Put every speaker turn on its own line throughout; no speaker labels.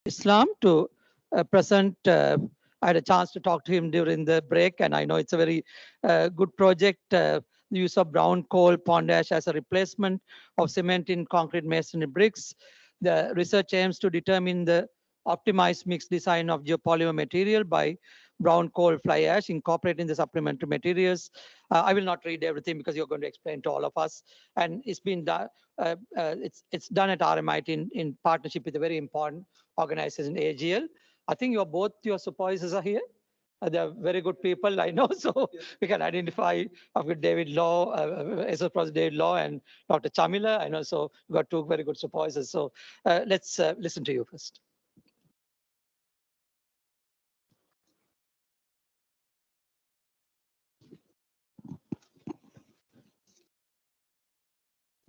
Islam to present. I had a chance to talk to him during the break, and I know it's a very good project. The use of brown coal pond ash as a replacement of cement in concrete masonry bricks. The research aims to determine the optimized mixed design of geopolymer material by brown coal fly ash, incorporating the supplementary materials. I will not read everything because you're going to explain to all of us. And it's been done. It's done at RMIT in partnership with a very important organization, AGL. I think your supervisors are here. They're very good people, I know. So we can identify with David Law, Associate Professor David Law, and Dr. Chamila. I know. So we've got two very good supervisors. So let's listen to you first.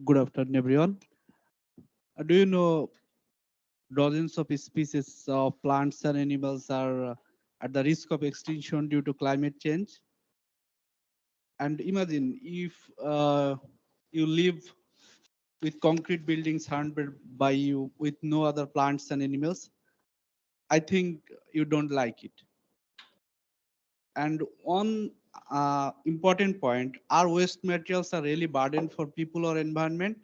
Good afternoon, everyone. Do you know dozens of species of plants and animals are at the risk of extinction due to climate change? And imagine if you live with concrete buildings surrounded by you with no other plants and animals. I think you don't like it. And one important point, are waste materials a really burden for people or environment?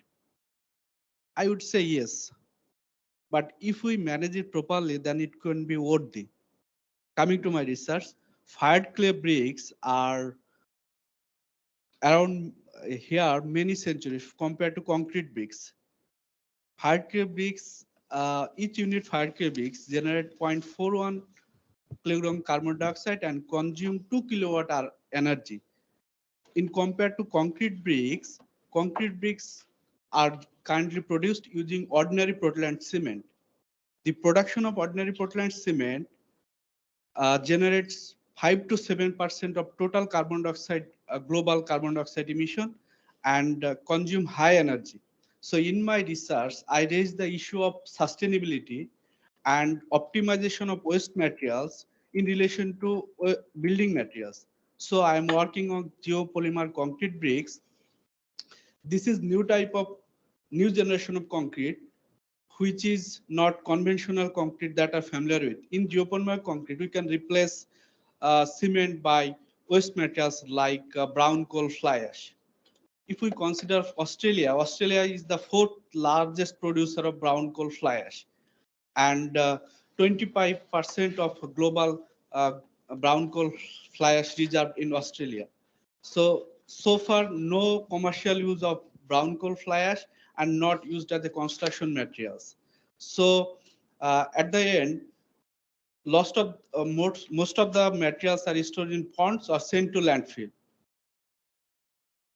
I would say yes. But if we manage it properly, then it can be worthy. Coming to my research, fired clay bricks are around here many centuries compared to concrete bricks. Fired clay bricks, each unit fired clay bricks generate 0.41 kilogram carbon dioxide and consume 2 kilowatt hour energy. In compared to concrete bricks are currently produced using ordinary Portland cement. The production of ordinary Portland cement generates 5 to 7% of total carbon dioxide, global carbon dioxide emission, and consume high energy. So in my research, I raised the issue of sustainability and optimization of waste materials in relation to building materials. So I am working on geopolymer concrete bricks. This is new generation of concrete, which is not conventional concrete that are familiar with. In geopolymer concrete, we can replace cement by waste materials like brown coal fly ash. If we consider Australia, Australia is the fourth largest producer of brown coal fly ash, and 25% of global brown coal fly ash reserve in Australia. So far, no commercial use of brown coal fly ash and not used as the construction materials. So at the end, most of the materials are stored in ponds or sent to landfill.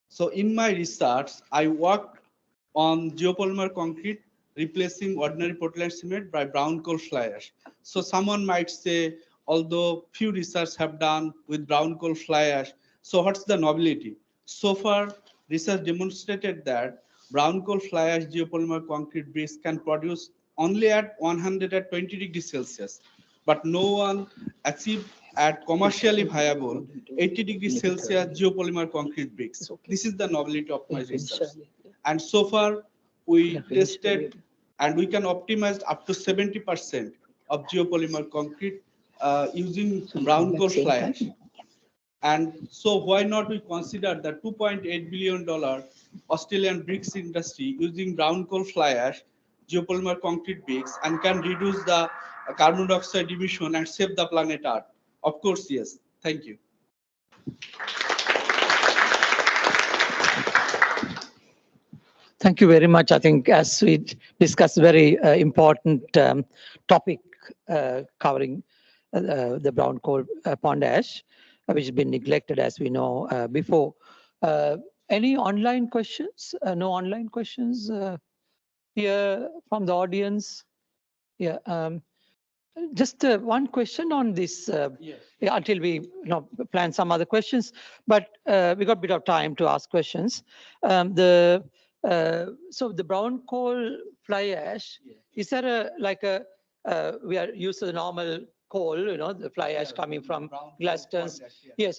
So in my research, I worked on geopolymer concrete replacing ordinary Portland cement by brown coal fly ash. So someone might say, although few research have done with brown coal fly ash, so what's the novelty? So far, research demonstrated that brown coal fly ash geopolymer concrete bricks can produce only at 120 degrees Celsius, but no one achieved at commercially viable 80 degrees Celsius geopolymer concrete bricks. This is the novelty of my research. And so far, we tested and we can optimize up to 70% of geopolymer concrete using brown coal fly ash. And so why not we consider the $2.8 billion Australian bricks industry using brown coal fly ash, geopolymer concrete bricks, and can reduce the carbon dioxide emission and save the planet Earth? Of course, yes. Thank you.
Thank you very much. I think as we discussed, very important topic covering the brown coal pond ash, which has been neglected, as we know before. Any online questions? No online questions here from the audience? Yeah. Just one question on this,
Yes.
until we plan some other questions, but we got a bit of time to ask questions. So the brown coal fly ash, is there we are used to the normal coal, the fly ash coming from Gladstone's. Yes,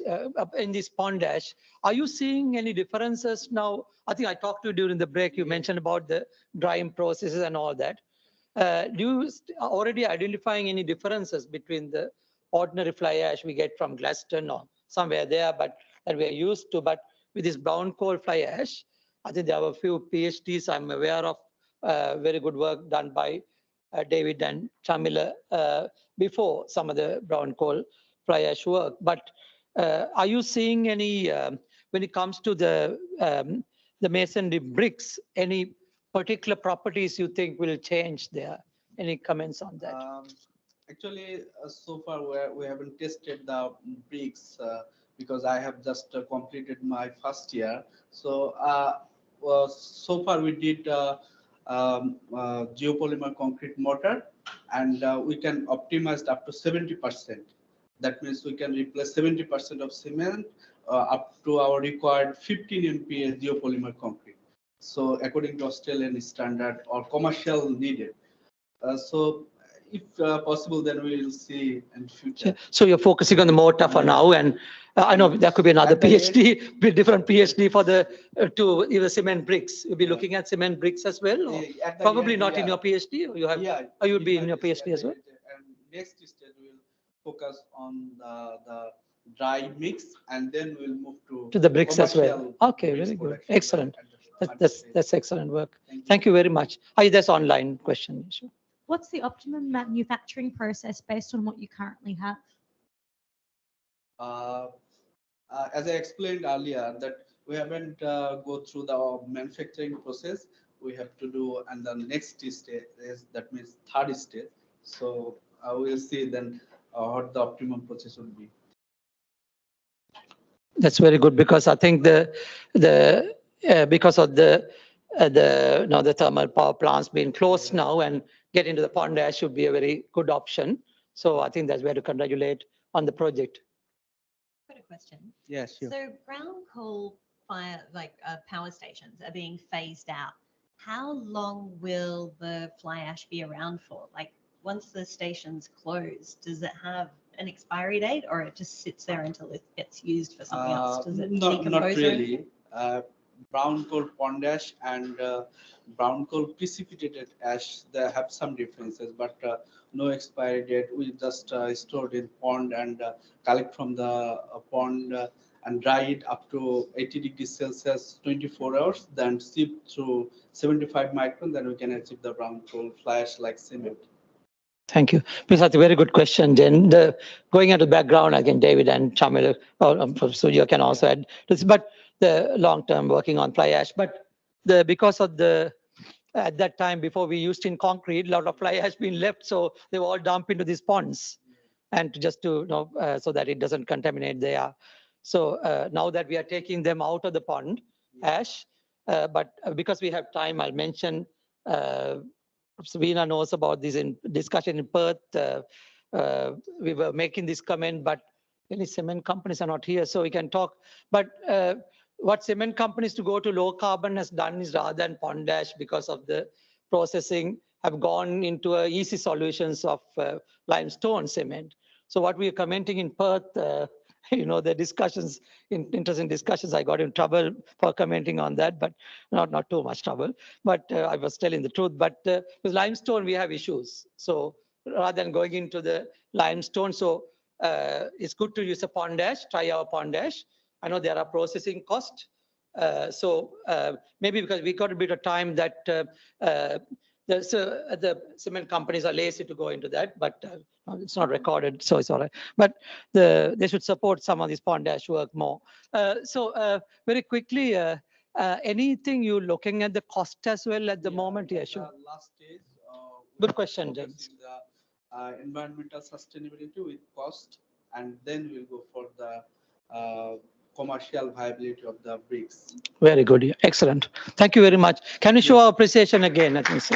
in this pond ash. Are you seeing any differences now? I think I talked to you during the break. You mentioned about the drying processes and all that. Do you already identifying any differences between the ordinary fly ash we get from Gladstone or somewhere there, but that we are used to, but with this brown coal fly ash, I think there are a few PhDs I'm aware of, very good work done by David and Chamila before some of the brown coal fly ash work. But are you seeing any, when it comes to the masonry bricks, any particular properties you think will change there? Any comments on that?
Actually, so far we haven't tested the bricks because I have just completed my first year. So so far we did geopolymer concrete mortar, and we can optimize up to 70%. That means we can replace 70% of cement up to our required 15 MPa geopolymer concrete. So according to Australian standard or commercial needed. So if possible, then we will see in future.
So you're focusing on the mortar for now, and I know there could be another PhD, different PhD for the to even cement bricks. You'll be looking at cement bricks as well, or probably
end,
not in your PhD, or you have, or you'll be in your PhD as well.
And next stage we will focus on the dry mix, and then we'll move to
the bricks as well. Okay, very good, excellent. That's excellent work. Thank you very much. There's online question. Sure.
What's the optimum manufacturing process based on what you currently have?
As I explained earlier, that we haven't go through the manufacturing process. We have to do, and the next stage is, that means third stage. So we'll see then what the optimum process will be.
That's very good, because I think because of the now the thermal power plants being closed now, and get into the pond ash should be a very good option. So I think that's where to congratulate on the project.
Got a question.
Yes. Sure.
So brown coal fire, power stations are being phased out. How long will the fly ash be around for? Like, once the station's closed, does it have an expiry date, or it just sits there until it gets used for something else? Does it decompose?
Not really. Brown coal pond ash and brown coal precipitated ash, they have some differences, but no expiry date. We just stored in pond and collect from the pond and dry it up to 80 degrees Celsius, 24 hours, then sift through 75 micron, then we can achieve the brown coal fly ash like cement.
Thank you. Because that's a very good question. Then going into the background, again, David and Chamil, so you can also add this, but the long-term working on fly ash. But because of at that time, before we used in concrete, a lot of fly ash been left, so they were all dumped into these ponds, and just to so that it doesn't contaminate there. So now that we are taking them out of the pond ash, but because we have time, I'll mention. Sabina knows about this in discussion in Perth. We were making this comment, but any cement companies are not here, so we can talk. But what cement companies to go to low carbon has done is, rather than pond ash, because of the processing, have gone into easy solutions of limestone cement. So what we are commenting in Perth, the discussions, interesting discussions, I got in trouble for commenting on that, but not too much trouble. But I was telling the truth. But with limestone, we have issues. So rather than going into the limestone, so it's good to use a pond ash, try our pond ash. I know there are processing costs. So maybe because we got a bit of time that the cement companies are lazy to go into that, but it's not recorded, so it's all right. But they should support some of this pond ash work more. So very quickly, anything you're looking at the cost as well at the moment? Yeah, sure.
Last stage.
Good question, James.
The environmental sustainability with cost, and then we'll go for the commercial viability of the bricks.
Very good. Yeah. Excellent. Thank you very much. Can you show our appreciation again? I think so.